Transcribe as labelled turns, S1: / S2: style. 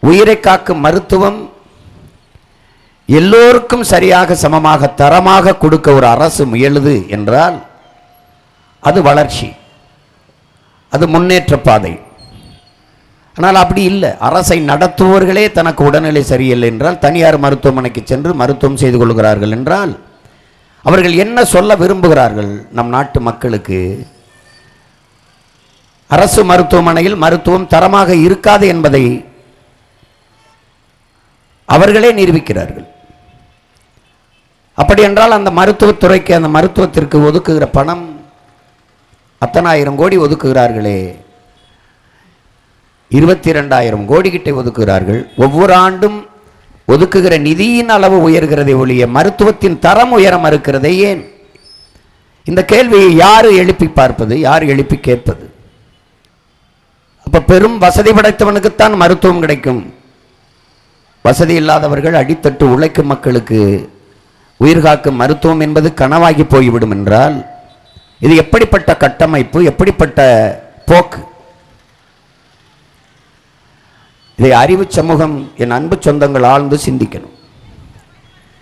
S1: உயிரை காக்கும் மருத்துவம் எல்லோருக்கும் சரியாக சமமாக தரமாக கொடுக்க ஒரு அரசு முயலுது என்றால் அது வளர்ச்சி, அது முன்னேற்ற பாதை. ஆனால் அப்படி இல்லை. அரசை நடத்துபவர்களே தனக்கு உடல்நிலை சரியில்லை என்றால் தனியார் மருத்துவமனைக்கு சென்று மருத்துவம் செய்து கொள்கிறார்கள் என்றால் அவர்கள் என்ன சொல்ல விரும்புகிறார்கள்? நம் நாட்டு மக்களுக்கு அரசு மருத்துவமனையில் மருத்துவம் தரமாக இருக்காது என்பதை அவர்களே நிரூபிக்கிறார்கள். அப்படி என்றால் அந்த மருத்துவத்துறைக்கு, அந்த மருத்துவத்திற்கு ஒதுக்குகிற பணம் அத்தனை ஆயிரம் கோடி ஒதுக்குகிறார்களே, 22,000 கோடி கிட்டே ஒதுக்குகிறார்கள். ஒவ்வொரு ஆண்டும் ஒதுக்குகிற நிதியின் அளவு உயர்கிறதை ஒழிய மருத்துவத்தின் தரம் உயர மறுக்கிறதே ஏன்? இந்த கேள்வியை யார் எழுப்பி பார்ப்பது, யார் எழுப்பி கேட்பது? அப்ப பெரும் வசதி படைத்தவனுக்குத்தான் மருத்துவம் கிடைக்கும். வசதி இல்லாதவர்கள், அடித்தட்டு உழைக்கும் மக்களுக்கு உயிர்காக்கும் மருத்துவம் என்பது கனவாகி போய்விடும் என்றால் இது எப்படிப்பட்ட கட்டமைப்பு, எப்படிப்பட்ட போக்கு? இதை அறிவு சமூகம், என் அன்பு சொந்தங்கள் ஆழ்ந்து சிந்திக்கணும்.